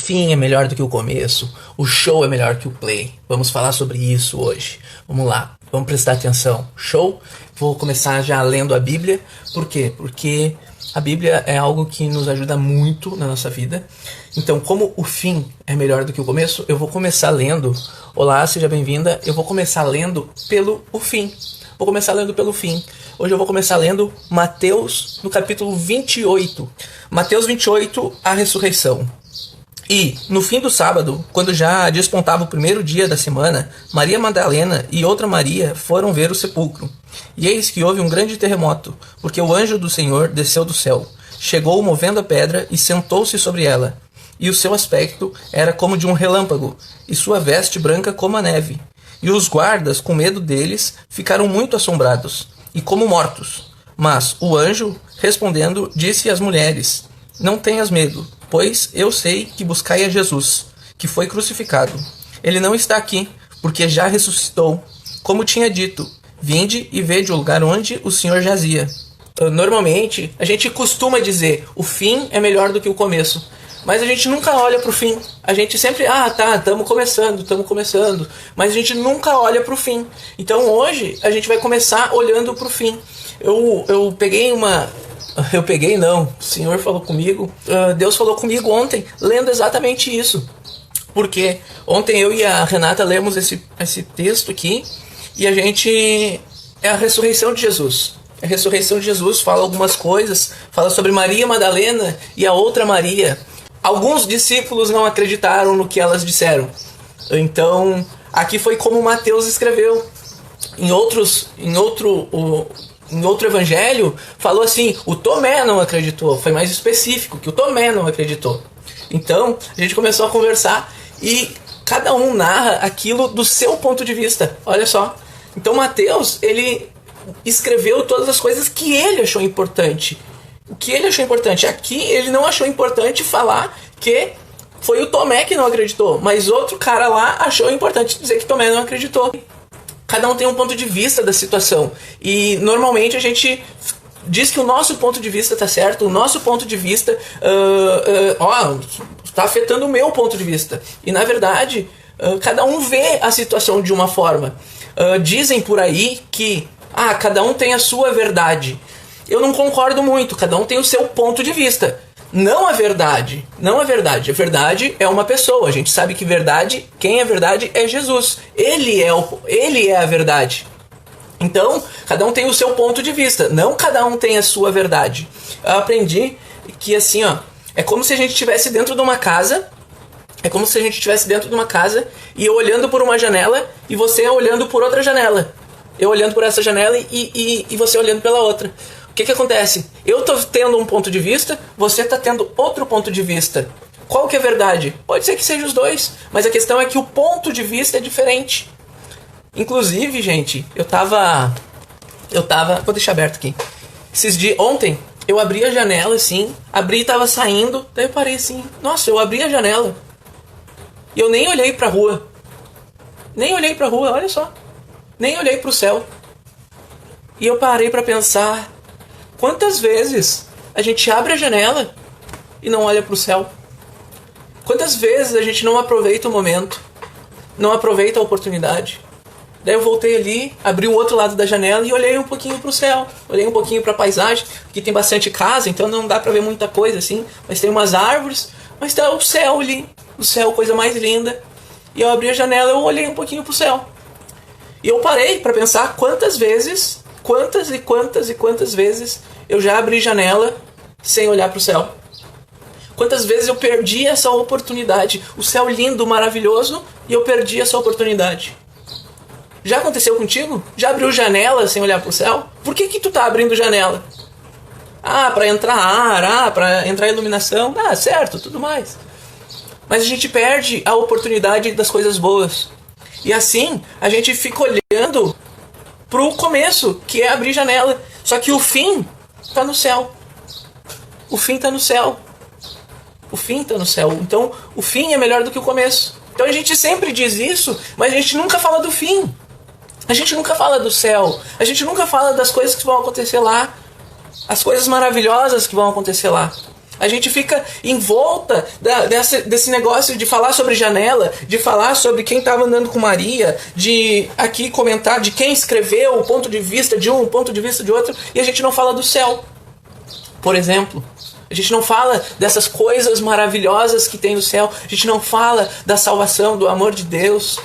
fim é melhor do que o começo, o show é melhor que o play. Vamos falar sobre isso hoje. Vamos lá, vamos prestar atenção. Show? Vou começar já lendo a Bíblia. Por quê? Porque a Bíblia é algo que nos ajuda muito na nossa vida. Então, como o fim é melhor do que o começo, eu vou começar lendo. Olá, seja bem-vinda. Eu vou começar lendo pelo fim. Vou começar lendo pelo fim. Hoje eu vou começar lendo Mateus, no capítulo 28. Mateus 28, a ressurreição. E, no fim do sábado, quando já despontava o primeiro dia da semana, Maria Madalena e outra Maria foram ver o sepulcro. E eis que houve um grande terremoto, porque o anjo do Senhor desceu do céu, chegou movendo a pedra e sentou-se sobre ela. E o seu aspecto era como de um relâmpago, e sua veste branca como a neve. E os guardas, com medo deles, ficaram muito assombrados, e como mortos. Mas o anjo, respondendo, disse às mulheres: Não tenhas medo, pois eu sei que buscai a Jesus, que foi crucificado. Ele não está aqui, porque já ressuscitou. Como tinha dito, vinde e vede o lugar onde o Senhor jazia. Normalmente, a gente costuma dizer, o fim é melhor do que o começo. Mas a gente nunca olha pro fim. A gente sempre, estamos começando. Mas a gente nunca olha pro fim. Então hoje a gente vai começar olhando pro fim. Eu peguei uma... Eu peguei não, o Senhor falou comigo, Deus falou comigo ontem, lendo exatamente isso. Porque ontem eu e a Renata lemos esse texto aqui, e a gente... É a ressurreição de Jesus. A ressurreição de Jesus fala algumas coisas, fala sobre Maria Madalena e a outra Maria. Alguns discípulos não acreditaram no que elas disseram. Então, aqui foi como Mateus escreveu. Em outro evangelho, falou assim, o Tomé não acreditou. Foi mais específico, que o Tomé não acreditou. Então, a gente começou a conversar e cada um narra aquilo do seu ponto de vista. Olha só. Então, Mateus, ele escreveu todas as coisas que ele achou importante. O que ele achou importante? Aqui, ele não achou importante falar que foi o Tomé que não acreditou. Mas outro cara lá achou importante dizer que Tomé não acreditou. Cada um tem um ponto de vista da situação. E normalmente a gente diz que o nosso ponto de vista está certo, o nosso ponto de vista está afetando o meu ponto de vista. E na verdade, cada um vê a situação de uma forma. Dizem por aí que cada um tem a sua verdade. Eu não concordo muito, cada um tem o seu ponto de vista. Não a verdade. A verdade é uma pessoa. A gente sabe que quem é verdade é Jesus. Ele é a verdade. Então, cada um tem o seu ponto de vista. Não cada um tem a sua verdade. Eu aprendi que assim, é como se a gente estivesse dentro de uma casa. E eu olhando por uma janela e você olhando por outra janela. Eu olhando por essa janela e você olhando pela outra. O que acontece? Eu tô tendo um ponto de vista, você tá tendo outro ponto de vista. Qual que é a verdade? Pode ser que seja os dois, mas a questão é que o ponto de vista é diferente. Inclusive, gente, eu tava... Vou deixar aberto aqui. Ontem, eu abri a janela assim, e tava saindo, daí eu parei assim, nossa, eu abri a janela. E eu nem olhei pra rua. Olha só. Nem olhei pro céu. E eu parei pra pensar... Quantas vezes a gente abre a janela e não olha para o céu? Quantas vezes a gente não aproveita o momento, não aproveita a oportunidade? Daí eu voltei ali, abri o outro lado da janela e olhei um pouquinho para o céu, olhei um pouquinho para a paisagem, porque tem bastante casa, então não dá para ver muita coisa assim, mas tem umas árvores, mas tá o céu ali, o céu, coisa mais linda. E eu abri a janela e eu olhei um pouquinho para o céu. E eu parei para pensar quantas vezes eu já abri janela sem olhar para o céu. Quantas vezes eu perdi essa oportunidade. O céu lindo, maravilhoso, e eu perdi essa oportunidade. Já aconteceu contigo? Já abriu janela sem olhar para o céu? Por que tu tá abrindo janela? Para entrar ar, para entrar iluminação. Certo, tudo mais. Mas a gente perde a oportunidade das coisas boas. E assim, a gente fica olhando pro começo, que é abrir janela. Só que o fim tá no céu. O fim tá no céu. Então, o fim é melhor do que o começo. Então a gente sempre diz isso, mas a gente nunca fala do fim. A gente nunca fala do céu. A gente nunca fala das coisas que vão acontecer lá. As coisas maravilhosas que vão acontecer lá. A gente fica em volta desse negócio de falar sobre janela, de falar sobre quem estava andando com Maria, de aqui comentar de quem escreveu, o ponto de vista de um, o ponto de vista de outro, e a gente não fala do céu, por exemplo. A gente não fala dessas coisas maravilhosas que tem no céu, a gente não fala da salvação, do amor de Deus.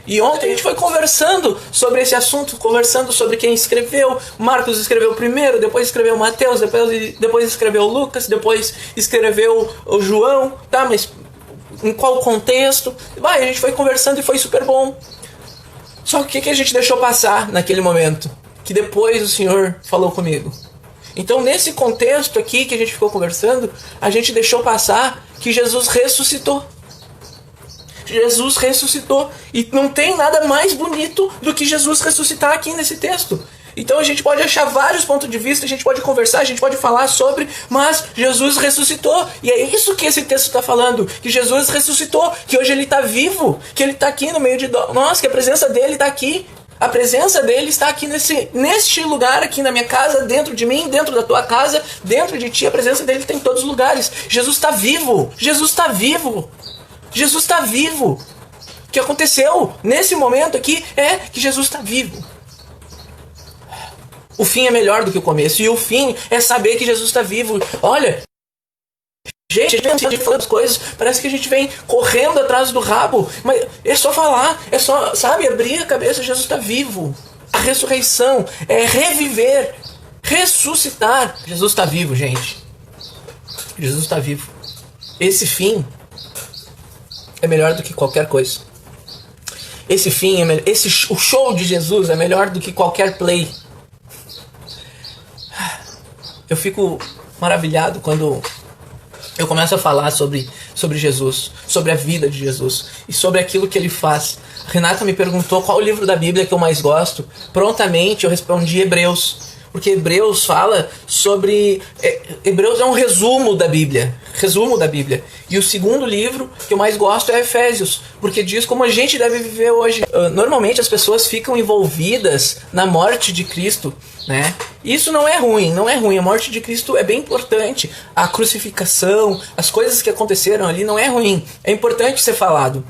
E ontem a gente foi conversando sobre esse assunto, conversando sobre quem escreveu. Marcos escreveu primeiro, depois escreveu Mateus, depois escreveu Lucas, depois escreveu o João, tá? Mas em qual contexto? A gente foi conversando e foi super bom. Só que o que a gente deixou passar naquele momento? Que depois o Senhor falou comigo. Então nesse contexto aqui que a gente ficou conversando, a gente deixou passar que Jesus ressuscitou. Jesus ressuscitou. E não tem nada mais bonito do que Jesus ressuscitar aqui nesse texto. Então a gente pode achar vários pontos de vista, a gente pode conversar, a gente pode falar sobre, mas Jesus ressuscitou. E é isso que esse texto está falando, que Jesus ressuscitou, que hoje ele está vivo, que ele está aqui no meio de nós, que a presença dele está aqui. A presença dele está aqui neste lugar, aqui na minha casa, dentro de mim, dentro da tua casa, dentro de ti. A presença dele está em todos os lugares. Jesus está vivo. Jesus está vivo. Jesus está vivo. O que aconteceu nesse momento aqui é que Jesus está vivo. O fim é melhor do que o começo. E o fim é saber que Jesus está vivo. Olha, gente, a gente falando as coisas, parece que a gente vem correndo atrás do rabo. Mas é só falar, é só, sabe, abrir a cabeça. Jesus está vivo. A ressurreição é reviver, ressuscitar. Jesus está vivo, gente. Jesus está vivo. Esse fim é melhor do que qualquer coisa. Esse fim, o show de Jesus é melhor do que qualquer play. Eu fico maravilhado quando eu começo a falar sobre Jesus, sobre a vida de Jesus e sobre aquilo que ele faz. A Renata me perguntou qual o livro da Bíblia que eu mais gosto. Prontamente eu respondi Hebreus. Porque Hebreus fala sobre... Hebreus é um resumo da Bíblia. Resumo da Bíblia. E o segundo livro que eu mais gosto é Efésios. Porque diz como a gente deve viver hoje. Normalmente as pessoas ficam envolvidas na morte de Cristo, né? Isso não é ruim, não é ruim. A morte de Cristo é bem importante. A crucificação, as coisas que aconteceram ali não é ruim. É importante ser falado.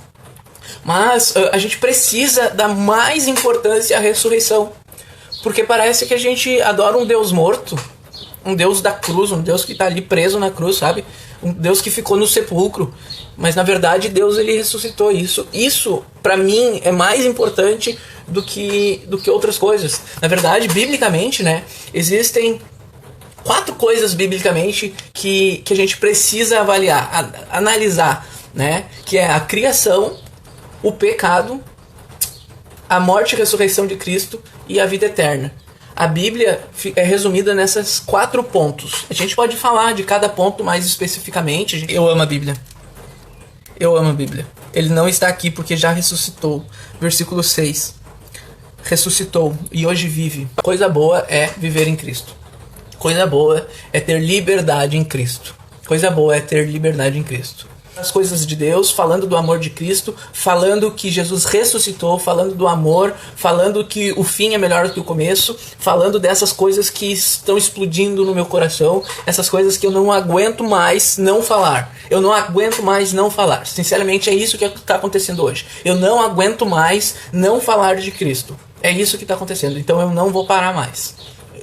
Mas a gente precisa dar mais importância à ressurreição. Porque parece que a gente adora um Deus morto, um Deus da cruz, um Deus que está ali preso na cruz, sabe? Um Deus que ficou no sepulcro. Mas na verdade Deus ele ressuscitou. Isso para mim é mais importante do que outras coisas. Na verdade, biblicamente, né, existem 4 coisas biblicamente que a gente precisa avaliar, analisar, né? Que é a criação, o pecado, a morte e ressurreição de Cristo e a vida eterna. A Bíblia é resumida nesses 4 pontos. A gente pode falar de cada ponto mais especificamente. Eu amo a Bíblia. Eu amo a Bíblia. Ele não está aqui porque já ressuscitou. Versículo 6. Ressuscitou e hoje vive. Coisa boa é viver em Cristo. Coisa boa é ter liberdade em Cristo. Coisa boa é ter liberdade em Cristo. As coisas de Deus, falando do amor de Cristo, falando que Jesus ressuscitou, falando do amor, falando que o fim é melhor do que o começo, falando dessas coisas que estão explodindo no meu coração, essas coisas que eu não aguento mais não falar. Eu não aguento mais não falar. Sinceramente, é isso que está acontecendo hoje. Eu não aguento mais não falar de Cristo. É isso que está acontecendo. Então eu não vou parar mais.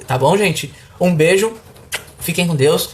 Tá bom, gente? Um beijo. Fiquem com Deus.